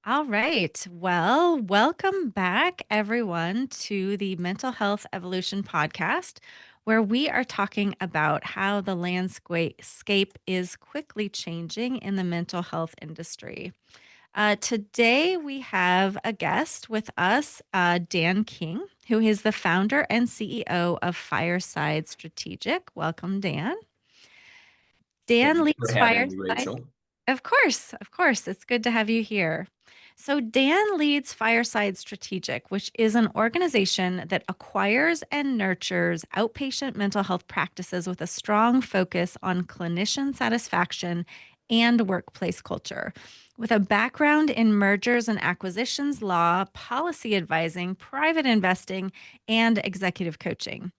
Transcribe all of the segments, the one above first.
All right. Well, welcome back, everyone, to the Mental Health Evolution podcast, where we are talking about how the landscape is quickly changing in the mental health industry. Today, we have a guest with us, Dan King, who is the founder and CEO of Fireside Strategic. Welcome, Dan. Dan Thank you for leads having me, Fireside. Rachel. Of course. It's good to have you here. So, Dan leads Fireside Strategic, which is an organization that acquires and nurtures outpatient mental health practices with a strong focus on clinician satisfaction and workplace culture. With a background in mergers and acquisitions law, policy advising, private investing, and executive coaching.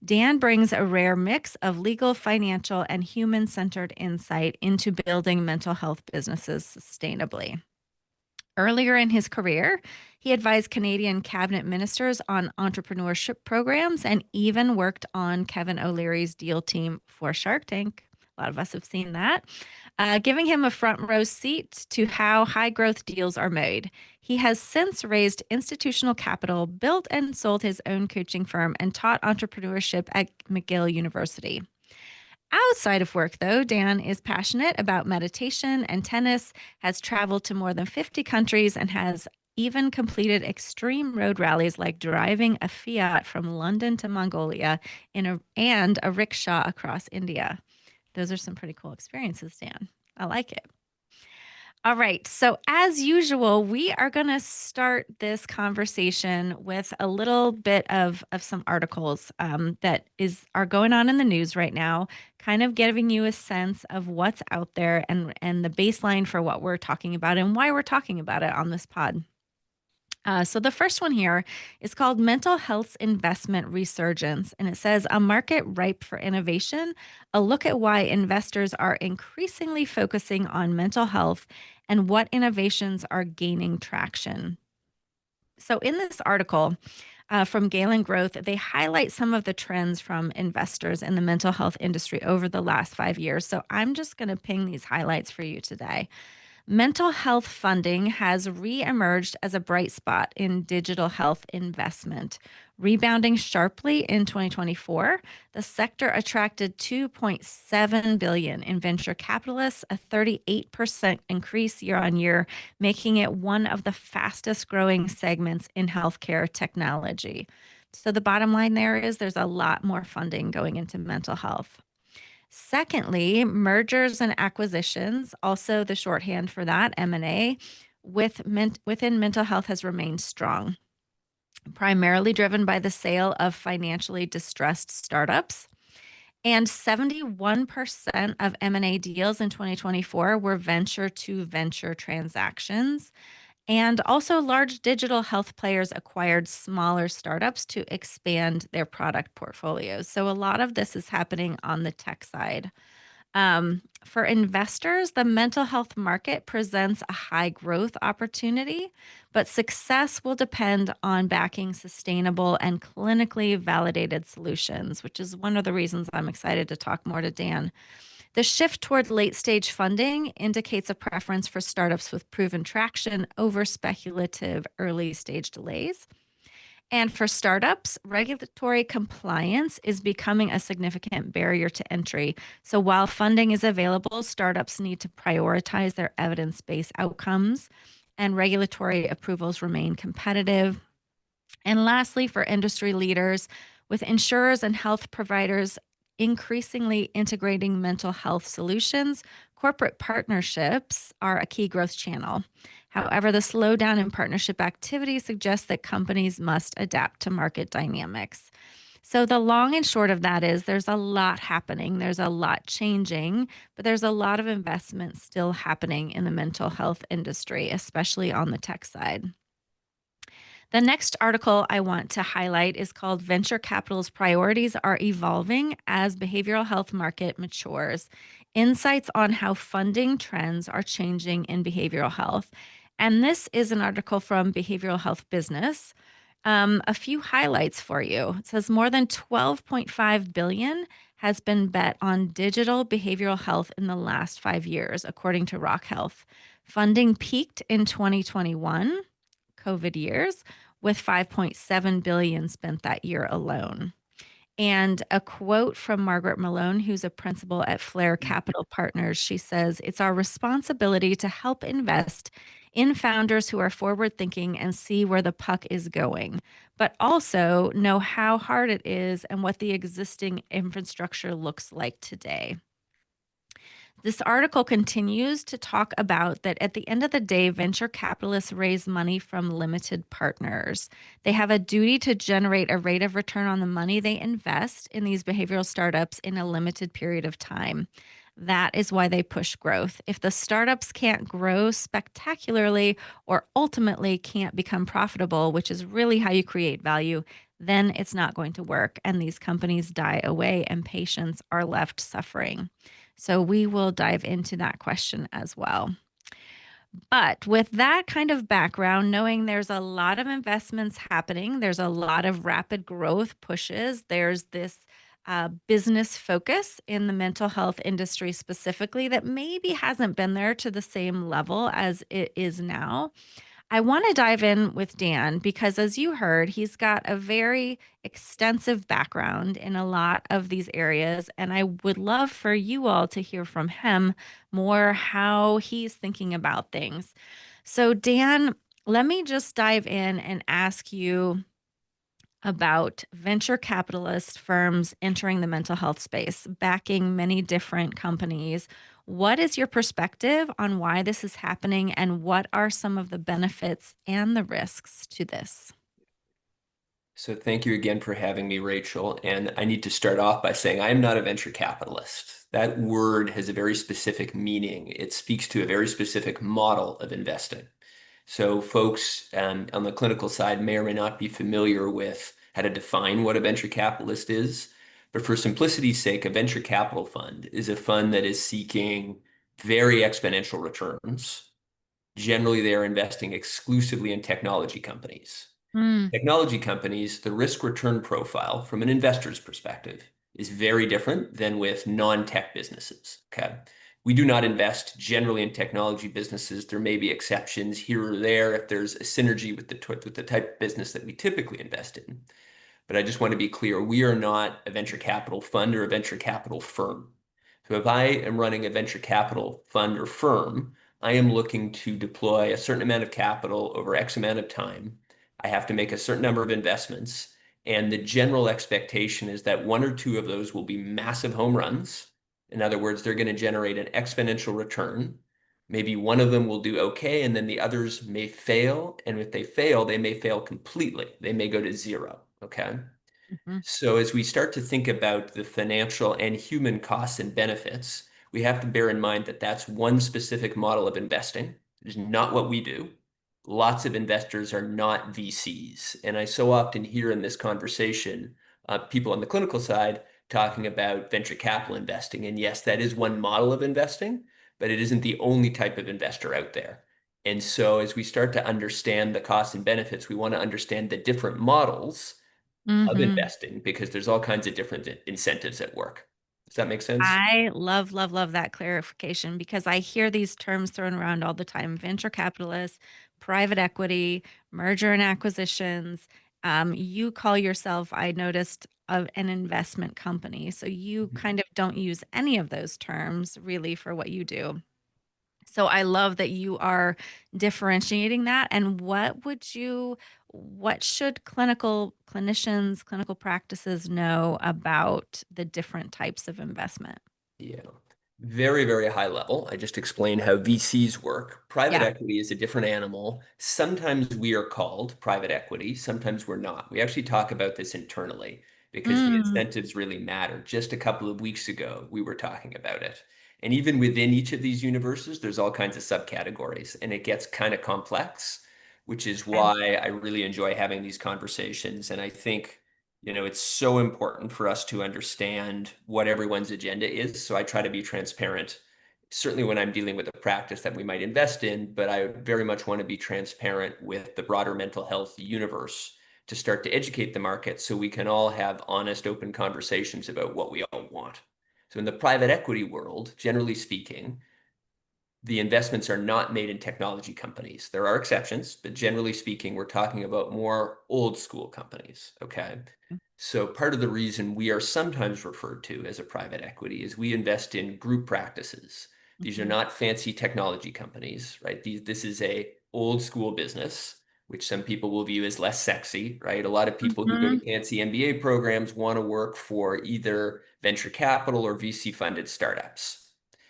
Dan brings a rare mix of legal, financial, and human centered insight into building mental health businesses sustainably. Earlier in his career, he advised Canadian cabinet ministers on entrepreneurship programs and even worked on Kevin O'Leary's deal team for Shark Tank. A lot of us have seen that, giving him a front row seat to how high growth deals are made. He has since raised institutional capital, built and sold his own coaching firm, and taught entrepreneurship at McGill University. Outside of work, though, Dan is passionate about meditation and tennis, has traveled to more than 50 countries, and has even completed extreme road rallies like driving a Fiat from London to Mongolia and a rickshaw across India. Those are some pretty cool experiences, Dan. I like it. All right. So, as usual, we are going to start this conversation with a little bit of some articles are going on in the news right now, kind of giving you a sense of what's out there and the baseline for what we're talking about and why we're talking about it on this pod. So the first one here is called Mental Health's Investment Resurgence, and it says a market ripe for innovation, a look at why investors are increasingly focusing on mental health and what innovations are gaining traction. So in this article from Galen Growth, they highlight some of the trends from investors in the mental health industry over the last 5 years. So I'm just going to ping these highlights for you today. Mental health funding has reemerged as a bright spot in digital health investment. Rebounding sharply in 2024, the sector attracted 2.7 billion in venture capitalists, a 38% increase year on year, making it one of the fastest growing segments in healthcare technology. So the bottom line there is there's a lot more funding going into mental health. Secondly, mergers and acquisitions, also the shorthand for that, M&A, within mental health has remained strong, primarily driven by the sale of financially distressed startups. And 71% of M&A deals in 2024 were venture to venture transactions. And also, large digital health players acquired smaller startups to expand their product portfolios. So, a lot of this is happening on the tech side. For investors, the mental health market presents a high growth opportunity, but success will depend on backing sustainable and clinically validated solutions, which is one of the reasons I'm excited to talk more to Dan. The shift toward late stage funding indicates a preference for startups with proven traction over speculative early stage delays. And for startups, regulatory compliance is becoming a significant barrier to entry. So while funding is available, startups need to prioritize their evidence based outcomes, and regulatory approvals remain competitive. And lastly, for industry leaders, with insurers and health providers increasingly integrating mental health solutions, corporate partnerships are a key growth channel. However, the slowdown in partnership activity suggests that companies must adapt to market dynamics. So, the long and short of that is there's a lot happening, there's a lot changing, but there's a lot of investment still happening in the mental health industry, especially on the tech side. The next article I want to highlight is called Venture Capital's Priorities Are Evolving as Behavioral Health Market Matures. Insights on how funding trends are changing in behavioral health. And this is an article from Behavioral Health Business. A few highlights for you. It says more than 12.5 billion has been bet on digital behavioral health in the last 5 years, according to Rock Health. Funding peaked in 2021, COVID years, with 5.7 billion spent that year alone. And a quote from Margaret Malone, who's a principal at Flair Capital Partners, she says, "It's our responsibility to help invest in founders who are forward thinking and see where the puck is going, but also know how hard it is and what the existing infrastructure looks like today." This article continues to talk about that at the end of the day, venture capitalists raise money from limited partners. They have a duty to generate a rate of return on the money they invest in these behavioral startups in a limited period of time. That is why they push growth. If the startups can't grow spectacularly or ultimately can't become profitable, which is really how you create value, then it's not going to work. And these companies die away and patients are left suffering. So we will dive into that question as well. But with that kind of background, knowing there's a lot of investments happening, there's a lot of rapid growth pushes, there's this business focus in the mental health industry specifically that maybe hasn't been there to the same level as it is now. I want to dive in with Dan because, as you heard, he's got a very extensive background in a lot of these areas. And I would love for you all to hear from him more how he's thinking about things. So, Dan, let me just dive in and ask you about venture capitalist firms entering the mental health space, backing many different companies. What is your perspective on why this is happening, and what are some of the benefits and the risks to this? So thank you again for having me, Rachel. And I need to start off by saying I am not a venture capitalist. That word has a very specific meaning. It speaks to a very specific model of investing. So folks on the clinical side may or may not be familiar with how to define what a venture capitalist is. But for simplicity's sake, a venture capital fund is a fund that is seeking very exponential returns. Generally, they are investing exclusively in technology companies. Mm, Technology companies, the risk return profile from an investor's perspective is very different than with non-tech businesses. Okay. We do not invest generally in technology businesses. There may be exceptions here or there if there's a synergy with the type of business that we typically invest in. But I just want to be clear, we are not a venture capital fund or a venture capital firm. So if I am running a venture capital fund or firm, I am looking to deploy a certain amount of capital over X amount of time. I have to make a certain number of investments. And the general expectation is that one or two of those will be massive home runs. In other words, they're going to generate an exponential return. Maybe one of them will do okay, and then the others may fail. And if they fail, they may fail completely. They may go to zero. Okay. mhm, So as we start to think about the financial and human costs and benefits, we have to bear in mind that that's one specific model of investing. It is not what we do. Lots of investors are not VCs. And I so often hear in this conversation people on the clinical side talking about venture capital investing. And yes, that is one model of investing, but it isn't the only type of investor out there. And so as we start to understand the costs and benefits, we want to understand the different models of mhm. investing because there's all kinds of different incentives at work. Does that make sense? I love, love, love that clarification because I hear these terms thrown around all the time: venture capitalists, private equity, merger and acquisitions. You call yourself, I noticed, an investment company. So you Mhm. kind of don't use any of those terms really for what you do. So I love that you are differentiating that. And what should clinicians, clinical practices know about the different types of investment? Yeah. Very, very high level. I just explained how VCs work. Private Yeah. equity is a different animal. Sometimes we are called private equity, sometimes we're not. We actually talk about this internally because the Mm, incentives really matter. Just a couple of weeks ago, we were talking about it. And even within each of these universes, there's all kinds of subcategories, and it gets kind of complex, which is I why I really enjoy having these conversations. And I think it's so important for us to understand what everyone's agenda is. So I try to be transparent, certainly when I'm dealing with a practice that we might invest in, but I very much want to be transparent with the broader mental health universe to start to educate the market so we can all have honest, open conversations about what we all want. So in the private equity world, generally speaking, the investments are not made in technology companies. There are exceptions, but generally speaking, we're talking about more old school companies. Okay. So part of the reason we are sometimes referred to as a private equity is we invest in group practices. These are Mm-hmm. not fancy technology companies, right? This is a old school business, which some people will view as less sexy, right? A lot of people who go to Mm-hmm. fancy MBA programs want to work for either venture capital or VC funded startups.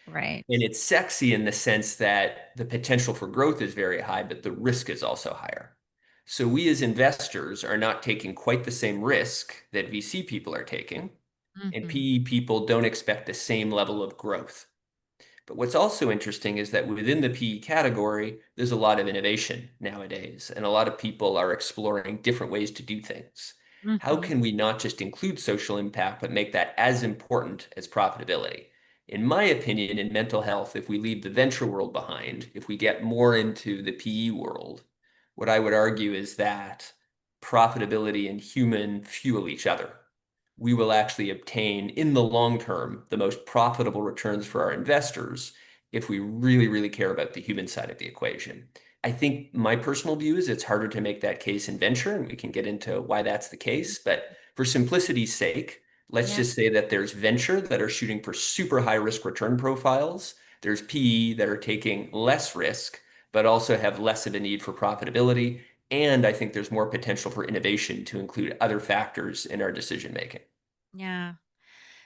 Right. And it's sexy in the sense that the potential for growth is very high, but the risk is also higher. So we as investors are not taking quite the same risk that VC people are taking, and Mm-hmm. PE people don't expect the same level of growth. But what's also interesting is that within the PE category, there's a lot of innovation nowadays, and a lot of people are exploring different ways to do things. How Mm-hmm. can we not just include social impact, but make that as important as profitability? In my opinion, in mental health, if we leave the venture world behind, if we get more into the PE world, what I would argue is that profitability and human fuel each other. We will actually obtain in the long term the most profitable returns for our investors if we really, really care about the human side of the equation. I think my personal view is it's harder to make that case in venture, and we can get into why that's the case. But for simplicity's sake, let's Yeah. just say that there's venture that are shooting for super high risk return profiles. There's PE that are taking less risk, but also have less of a need for profitability. And I think there's more potential for innovation to include other factors in our decision making. Yeah.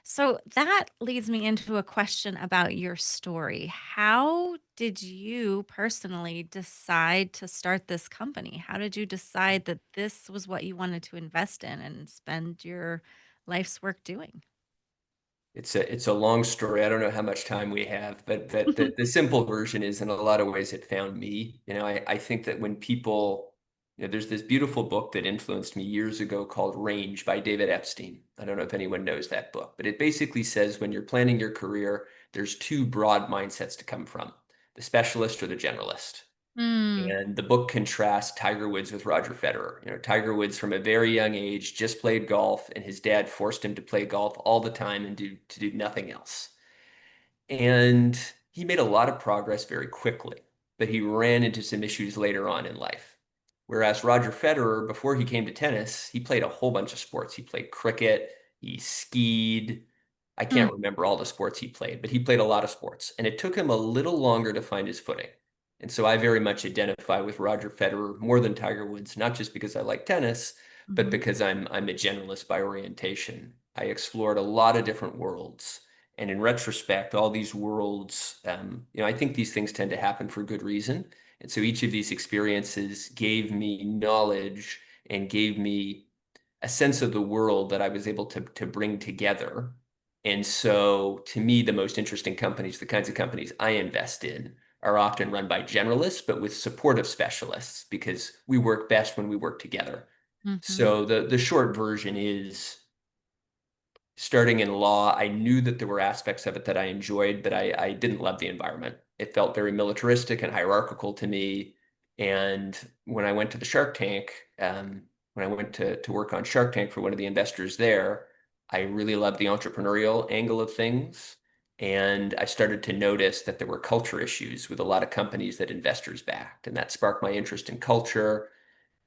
So that leads me into a question about your story. How did you personally decide to start this company? How did you decide that this was what you wanted to invest in and spend your life's work doing? It's a long story. I don't know how much time we have, but the simple version is in a lot of ways it found me. I think that when people, there's this beautiful book that influenced me years ago called Range by David Epstein. I don't know if anyone knows that book, but it basically says when you're planning your career, there's two broad mindsets to come from, the specialist or the generalist. Mm, And the book contrasts Tiger Woods with Roger Federer. Tiger Woods from a very young age just played golf, and his dad forced him to play golf all the time and to do nothing else. And he made a lot of progress very quickly, but he ran into some issues later on in life. Whereas Roger Federer, before he came to tennis, he played a whole bunch of sports. He played cricket, he skied. I mm, can't remember all the sports he played, but he played a lot of sports. And it took him a little longer to find his footing. And so I very much identify with Roger Federer more than Tiger Woods, not just because I like tennis, but mhm, because I'm a generalist by orientation. I explored a lot of different worlds. And in retrospect, all these worlds, I think these things tend to happen for good reason. And so each of these experiences gave me knowledge and gave me a sense of the world that I was able to bring together. And so to me, the most interesting companies, the kinds of companies I invest in, are often run by generalists, but with supportive specialists because we work best when we work together. mhm, So the short version is starting in law, I knew that there were aspects of it that I enjoyed, but I didn't love the environment. It felt very militaristic and hierarchical to me. And when I went to the Shark Tank, when I went to work on Shark Tank for one of the investors there, I really loved the entrepreneurial angle of things. And I started to notice that there were culture issues with a lot of companies that investors backed. And that sparked my interest in culture.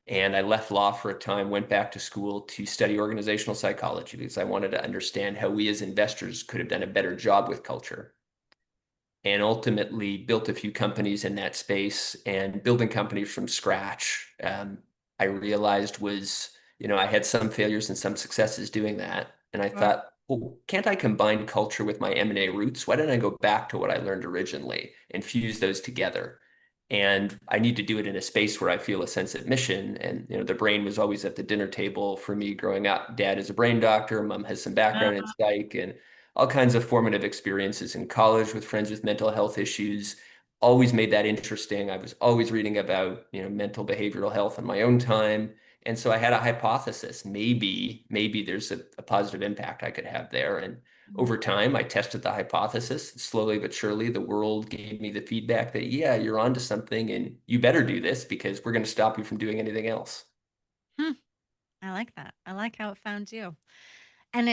And I left law for a time, went back to school to study organizational psychology because I wanted to understand how we as investors could have done a better job with culture. And ultimately built a few companies in that space. And building companies from scratch, I realized I had some failures and some successes doing that. And I sure. thought, well, can't I combine culture with my M&A roots? Why don't I go back to what I learned originally and fuse those together? And I need to do it in a space where I feel a sense of mission. And the brain was always at the dinner table for me growing up. Dad is a brain doctor, mom has some background in psych, and all kinds of formative experiences in college with friends with mental health issues. Always made that interesting. I was always reading about mental behavioral health in my own time. And so I had a hypothesis. Maybe there's a positive impact I could have there. And over time, I tested the hypothesis. Slowly but surely, the world gave me the feedback that, yeah, you're onto something and you better do this because we're going to stop you from doing anything else. Mhm. I like that. I like how it found you. And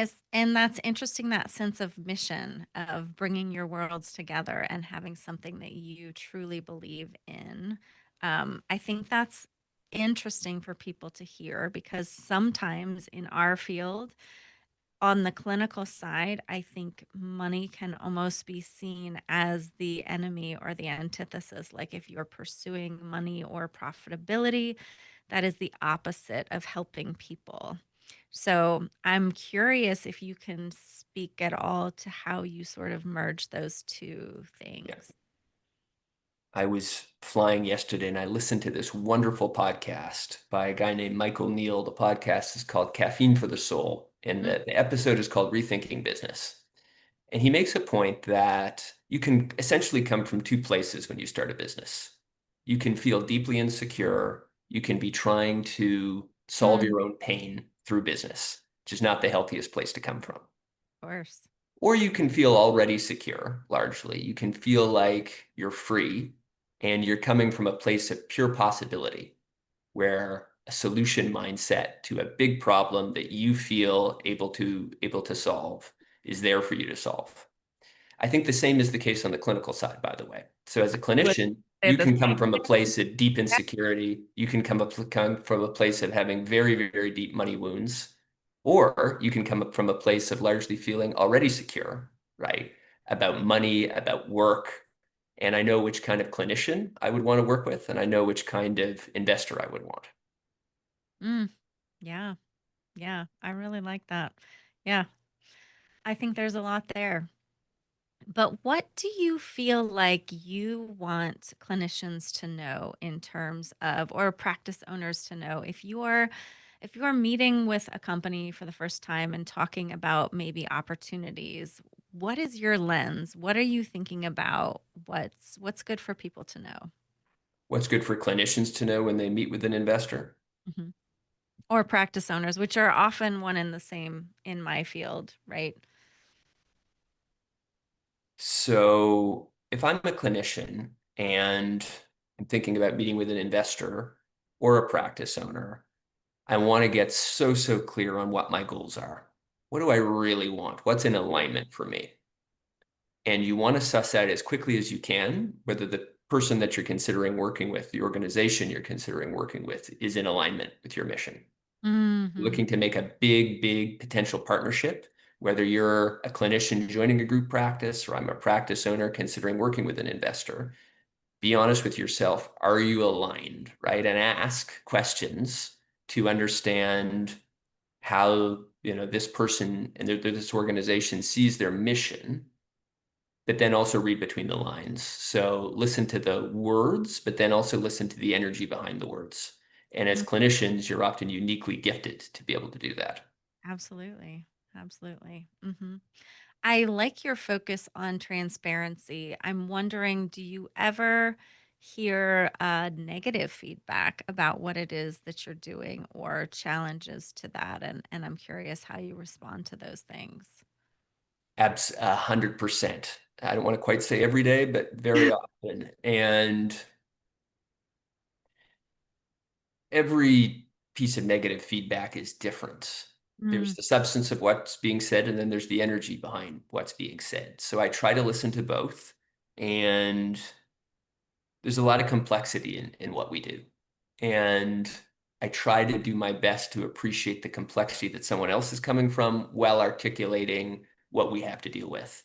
that's interesting, that sense of mission of bringing your worlds together and having something that you truly believe in. I think that's interesting for people to hear because sometimes in our field, on the clinical side, I think money can almost be seen as the enemy or the antithesis. Like if you're pursuing money or profitability, that is the opposite of helping people. So I'm curious if you can speak at all to how you sort of merge those two Yeah. things. I was flying yesterday and I listened to this wonderful podcast by a guy named Michael Neal. The podcast is called Caffeine for the Soul, and Mm, the episode is called Rethinking Business. And he makes a point that you can essentially come from two places when you start a business. You can feel deeply insecure. You can be trying to solve mm, your own pain through business, which is not the healthiest place to come from. of course. Or you can feel already secure, largely. You can feel like you're free and you're coming from a place of pure possibility, where a solution mindset to a big problem that you feel able to solve is there for you to solve. I think the same is the case on the clinical side, by the way. So as a Would clinician, say you the can come same from a thing. place of deep insecurity. You can come from a place of having very, very deep money wounds, or you can come up from a place of largely feeling already secure, right? About money, about work. And I know which kind of clinician I would want to work with, and I know which kind of investor I would want. Mm, yeah. Yeah. I really like that. Yeah. I think there's a lot there. But what do you feel like you want clinicians to know in terms of, or practice owners to know, if you're meeting with a company for the first time and talking about maybe opportunities, what is your lens? What are you thinking about? What's good for people to know? What's good for clinicians to know when they meet with an investor? Mhm. Or practice owners, which are often one and the same in my field, right? So if I'm a clinician and I'm thinking about meeting with an investor or a practice owner, I want to get so clear on what my goals are. What do I really want? What's in alignment for me? And you want to suss out as quickly as you can whether the person that you're considering working with, the organization you're considering working with, is in alignment with your mission. Hmm. Looking to make a big potential partnership, whether you're a clinician joining a group practice or I'm a practice owner considering working with an investor, be honest with yourself. Are you aligned, right? And ask questions to understand how, this person and this organization sees their mission, but then also read between the lines. So listen to the words, but then also listen to the energy behind the words. And as clinicians, you're often uniquely gifted to be able to do that. Absolutely. Absolutely. I like your focus on transparency. I'm wondering, do you ever hear negative feedback about what it is that you're doing or challenges to that? And I'm curious how you respond to those things. 100%. I don't want to quite say every day, but very often. And every piece of negative feedback is different. There's Mm, the substance of what's being said, and then there's the energy behind what's being said. So I try to listen to both. And there's a lot of complexity in what we do. And I try to do my best to appreciate the complexity that someone else is coming from while articulating what we have to deal with.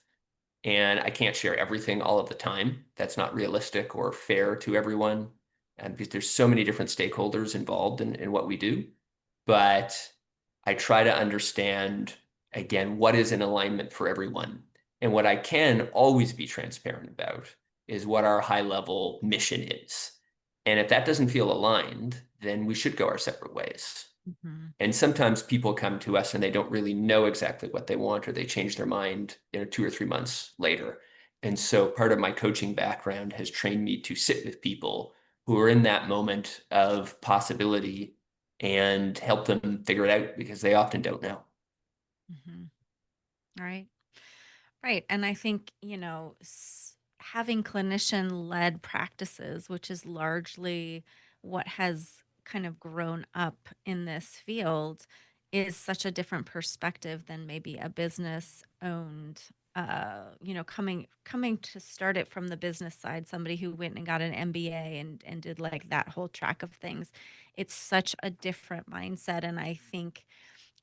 And I can't share everything all of the time. That's not realistic or fair to everyone. And because there's so many different stakeholders involved in what we do. But I try to understand, again, what is in alignment for everyone. And what I can always be transparent about is what our high level mission is. And if that doesn't feel aligned, then we should go our separate ways. mhm, And sometimes people come to us and they don't really know exactly what they want, or they change their mind, 2 or 3 months later. And so part of my coaching background has trained me to sit with people who are in that moment of possibility and help them figure it out because they often don't know. mhm. Right. Right. And I think, having clinician led practices, which is largely what has kind of grown up in this field is such a different perspective than maybe a business owned, coming to start it from the business side, somebody who went and got an MBA and did like that whole track of things. It's such a different mindset. And I think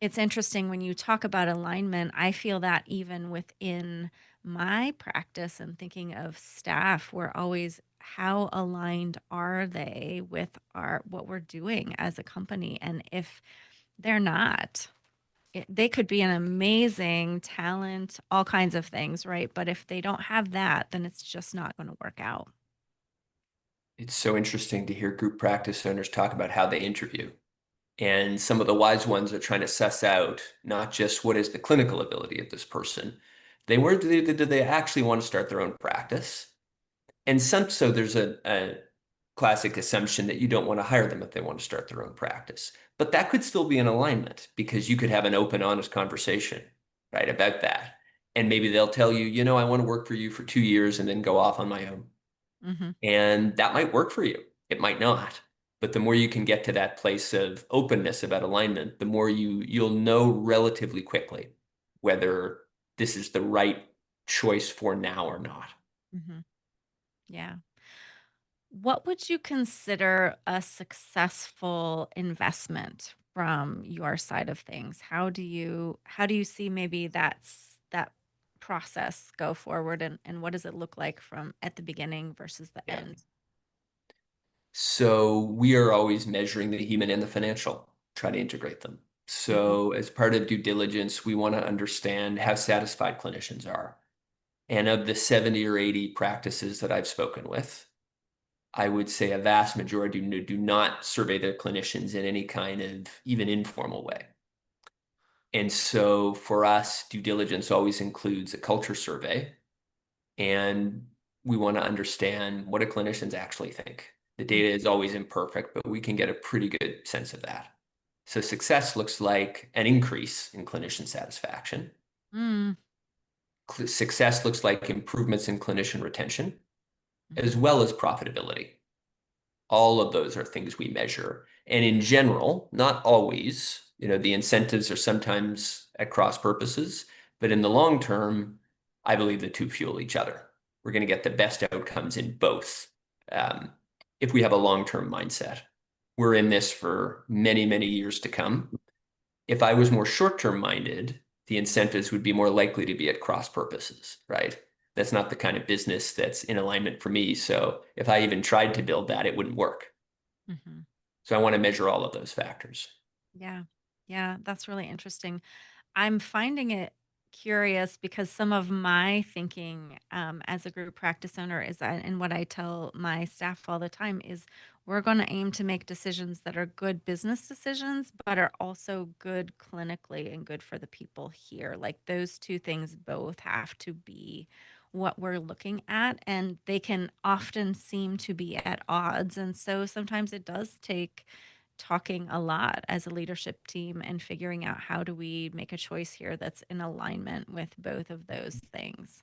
it's interesting when you talk about alignment. I feel that even within my practice and thinking of staff, we're always, how aligned are they with our what we're doing as a company? And if they're not, they could be an amazing talent, all kinds of things, right? But if they don't have that, then it's just not going to work out. It's so interesting to hear group practice owners talk about how they interview. And some of the wise ones are trying to suss out not just what is the clinical ability of this person, do they actually want to start their own practice? And so there's a classic assumption that you don't want to hire them if they want to start their own practice. But that could still be an alignment because you could have an open, honest conversation, right, about that. And maybe they'll tell you, I want to work for you for 2 years and then go off on my own. Hmm. And that might work for you. It might not. But the more you can get to that place of openness about alignment, the more you'll know relatively quickly whether this is the right choice for now or not. Hmm. Yeah. What would you consider a successful investment from your side of things? How do you see maybe that process go forward, and what does it look like from at the beginning versus the Yeah. end? So we are always measuring the human and the financial, try to integrate them. Hmm. So as part of due diligence, we want to understand how satisfied clinicians are. And of the 70 or 80 practices that I've spoken with, I would say a vast majority do not survey their clinicians in any kind of even informal way. And so for us, due diligence always includes a culture survey, and we want to understand what do clinicians actually think. The data is always imperfect, but we can get a pretty good sense of that. So success looks like an increase in clinician satisfaction. Mm-hmm. Success looks like improvements in clinician retention, as Hmm. well as profitability. All of those are things we measure. And in general, not always, the incentives are sometimes at cross purposes, but in the long term, I believe the two fuel each other. We're going to get the best outcomes in both um, if we have a long-term mindset. We're in this for many, many years to come. If I was more short-term minded, the incentives would be more likely to be at cross purposes, right? That's not the kind of business that's in alignment for me. So if I even tried to build that, it wouldn't work. Hmm. So I want to measure all of those factors. Yeah. Yeah, that's really interesting. I'm finding it curious because some of my thinking, as a group practice owner is that, and what I tell my staff all the time is, we're going to aim to make decisions that are good business decisions, but are also good clinically and good for the people here. Like those two things both have to be what we're looking at, and they can often seem to be at odds. And so sometimes it does take talking a lot as a leadership team and figuring out, how do we make a choice here that's in alignment with both of those things.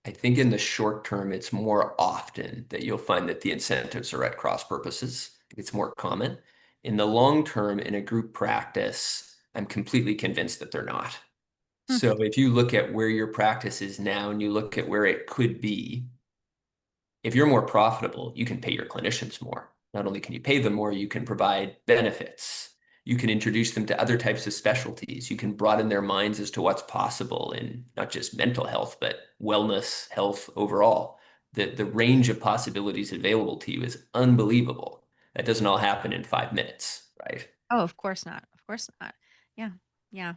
I think in the short term, it's more often that you'll find that the incentives are at cross purposes. It's more common. In the long term, in a group practice, I'm completely convinced that they're not. Hmm. So if you look at where your practice is now and you look at where it could be, if you're more profitable, you can pay your clinicians more. Not only can you pay them more, you can provide benefits. You can introduce them to other types of specialties. You can broaden their minds as to what's possible in not just mental health, but wellness, health overall. The range of possibilities available to you is unbelievable. That doesn't all happen in 5 minutes, right? Oh, of course not. Of course not. Yeah. Yeah.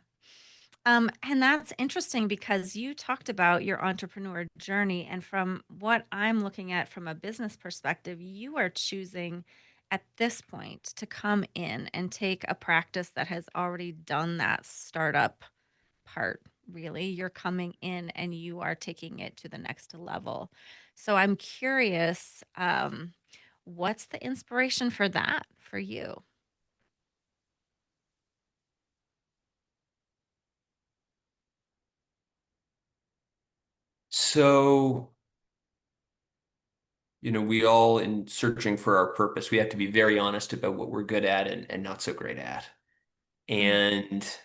And that's interesting because you talked about your entrepreneur journey. And from what I'm looking at from a business perspective, you are choosing at this point to come in and take a practice that has already done that startup part. Really, you're coming in and you are taking it to the next level. So I'm curious, what's the inspiration for that for you? So we all in searching for our purpose, we have to be very honest about what we're good at and not so great at. Mm. And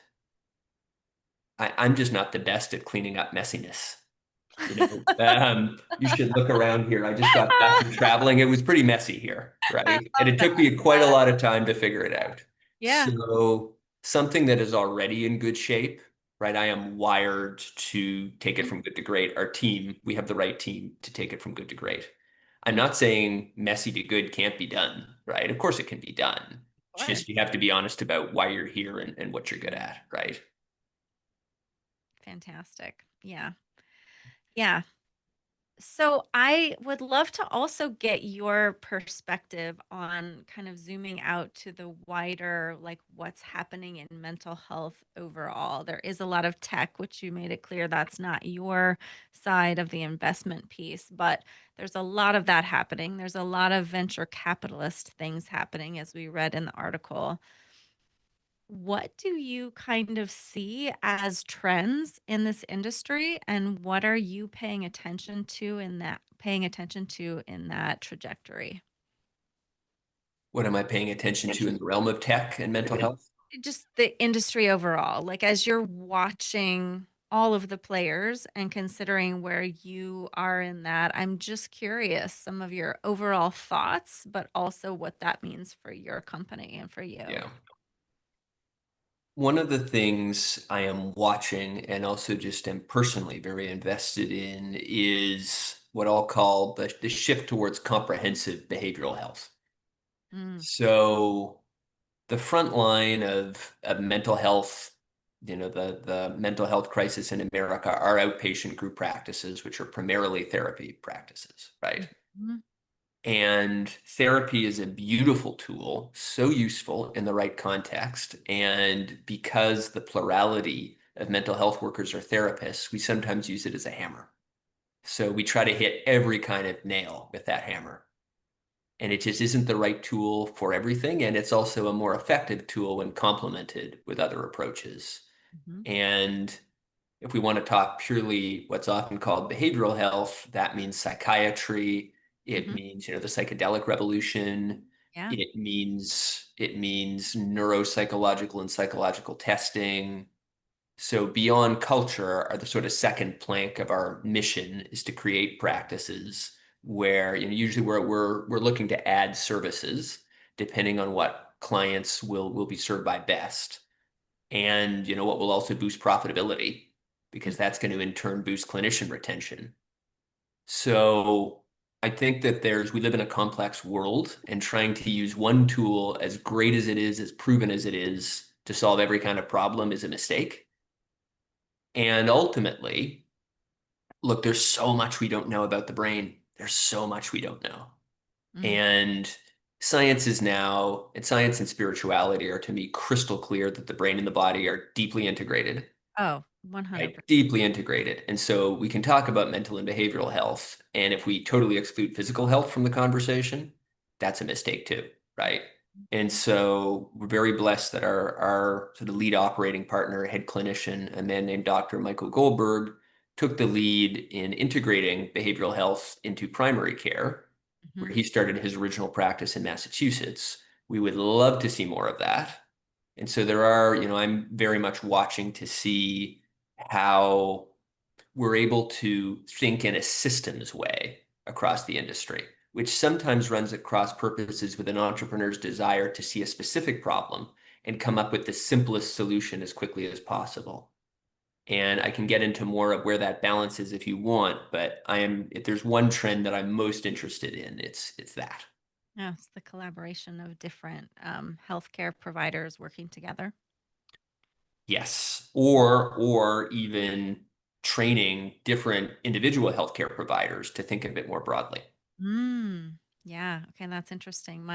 I'm just not the best at cleaning up messiness. You should look around here. I just got back from traveling. It was pretty messy here, I right? And love it that. took me quite a lot of time to figure it out. Yeah. So something that is already in good shape, right? I am wired to take it Mhm. from good to great. Our team, we have the right team to take it from good to great. I'm Mm. not saying messy to good can't be done, right? Of course it can be done. Of course. Just you have to be honest about why you're here and what you're good at, right? Fantastic. Yeah. Yeah. So I would love to also get your perspective on kind of zooming out to the wider, like what's happening in mental health overall. There is a lot of tech, which you made it clear that's not your side of the investment piece, but there's a lot of that happening. There's a lot of venture capitalist things happening, as we read in the article. What do you kind of see as trends in this industry, and what are you paying attention to in that trajectory? What am I paying attention to in the realm of tech and mental health? Just the industry overall, like as you're watching all of the players and considering where you are in that, I'm just curious some of your overall thoughts, but also what that means for your company and for you. Yeah. One of the things I am watching and also just am personally very invested in is what I'll call the shift towards comprehensive behavioral health. Mm, So the front line of mental health, the mental health crisis in America are outpatient group practices, which are primarily therapy practices, right? mhm, And therapy is a beautiful tool, so useful in the right context. And because the plurality of mental health workers are therapists, we sometimes use it as a hammer. So we try to hit every kind of nail with that hammer. And it just isn't the right tool for everything. And it's also a more effective tool when complemented with other approaches. mhm, And if we want to talk purely what's often called behavioral health, that means psychiatry. It mhm. means, the psychedelic revolution. Yeah. It means neuropsychological and psychological testing. So beyond culture are the sort of second plank of our mission is to create practices where, usually we're looking to add services depending on what clients will be served by best. And what will also boost profitability because that's going to in turn boost clinician retention. So I think that we live in a complex world and trying to use one tool as great as it is, as proven as it is to solve every kind of problem is a mistake. And ultimately, look, there's so much we don't know about the brain. There's so much we don't know. Mm. And science and spirituality are to me crystal clear that the brain and the body are deeply integrated. Oh, Right, 100%. deeply integrated. And so we can talk about mental and behavioral health. And if we totally exclude physical health from the conversation, that's a mistake too, right? And so we're very blessed that our sort of lead operating partner, head clinician, a man named Dr. Michael Goldberg, took the lead in integrating behavioral health into primary care, where Mhm. he started his original practice in Massachusetts. We would love to see more of that. And so I'm very much watching to see how we're able to think in a systems way across the industry, which sometimes runs at cross purposes with an entrepreneur's desire to see a specific problem and come up with the simplest solution as quickly as possible. And I can get into more of where that balance is if you want, but if there's one trend that I'm most interested in, it's that. Yeah, it's the collaboration of different healthcare providers working together. Yes. Or even training different individual healthcare providers to think a bit more broadly. Mm, yeah. Okay, that's interesting.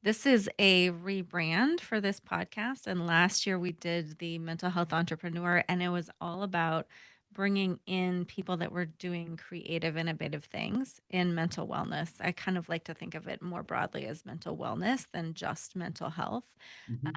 This is a rebrand for this podcast, and last year we did the mental health entrepreneur, and it was all about bringing in people that were doing creative, innovative things in mental wellness. I kind of like to think of it more broadly as mental wellness than just mental health. Mhm.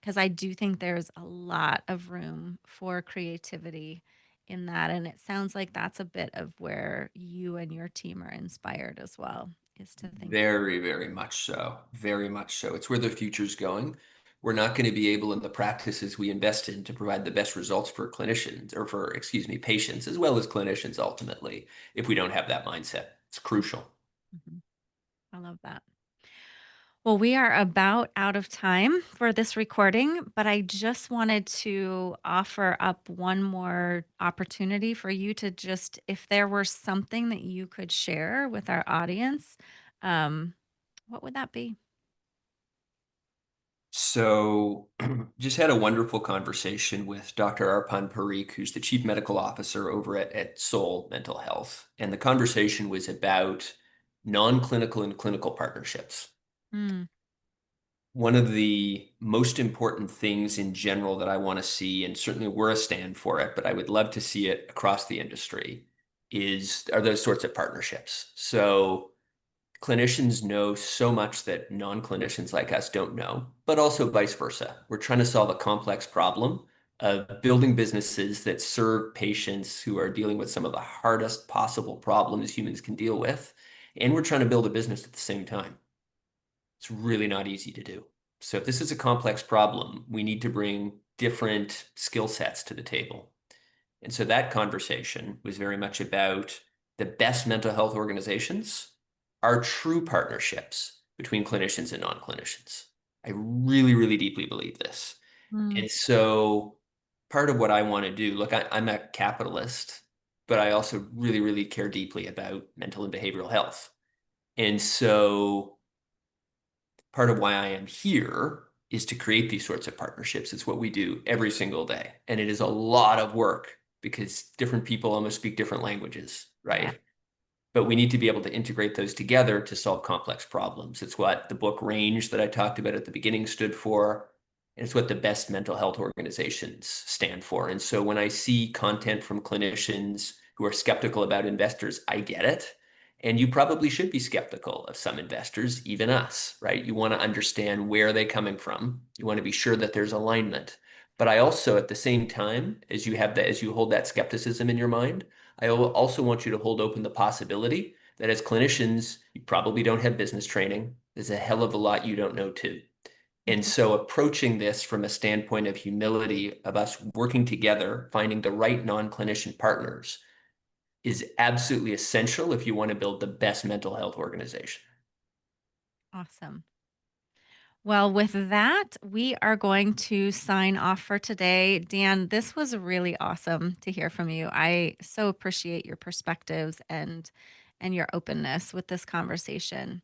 Because I do think there's a lot of room for creativity in that. And it sounds like that's a bit of where you and your team are inspired as well. is to think. Very, very much so. Very much so. It's where the future's going. We're not going to be able in the practices we invest in to provide the best results for clinicians or for, excuse me, patients as well as clinicians ultimately if we don't have that mindset. It's crucial. Mhm. I love that. Well, we are about out of time for this recording, but I just wanted to offer up one more opportunity for you to just, if there were something that you could share with our audience, um, what would that be? So, just had a wonderful conversation with Dr. Arpan Parikh, who's the chief medical officer over at Soul Mental Health. And the conversation was about non-clinical and clinical partnerships. Mm, One of the most important things in general that I want to see, and certainly we're a stand for it, but I would love to see it across the industry, are those sorts of partnerships. So clinicians know so much that non-clinicians like us don't know, but also vice versa. We're trying to solve a complex problem of building businesses that serve patients who are dealing with some of the hardest possible problems humans can deal with. And we're trying to build a business at the same time. It's really not easy to do. So if this is a complex problem, we need to bring different skill sets to the table. And so that conversation was very much about the best mental health organizations are true partnerships between clinicians and non-clinicians. I really, really deeply believe this. mm, And so part of what I want to do, look, I'm a capitalist, but I also really, really care deeply about mental and behavioral health. And so part of why I am here is to create these sorts of partnerships. It's what we do every single day. And it is a lot of work because different people almost speak different languages, yeah. right? But we need to be able to integrate those together to solve complex problems. It's what the book Range that I talked about at the beginning stood for. And it's what the best mental health organizations stand for. And so when I see content from clinicians who are skeptical about investors, I get it. And you probably should be skeptical of some investors, even us, right? You want to understand where they're coming from. You want to be sure that there's alignment. But I also, at the same time, as you hold that skepticism in your mind, I also want you to hold open the possibility that as clinicians, you probably don't have business training. There's a hell of a lot you don't know too. And Mhm. so approaching this from a standpoint of humility, of us working together, finding the right non-clinician partners is absolutely essential if you want to build the best mental health organization. Awesome. Well, with that, we are going to sign off for today. Dan, this was really awesome to hear from you. I so appreciate your perspectives and your openness with this conversation.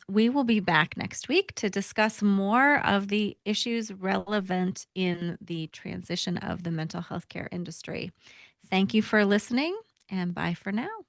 We will be back next week to discuss more of the issues relevant in the transition of the mental health care industry. Thank you for listening, and bye for now.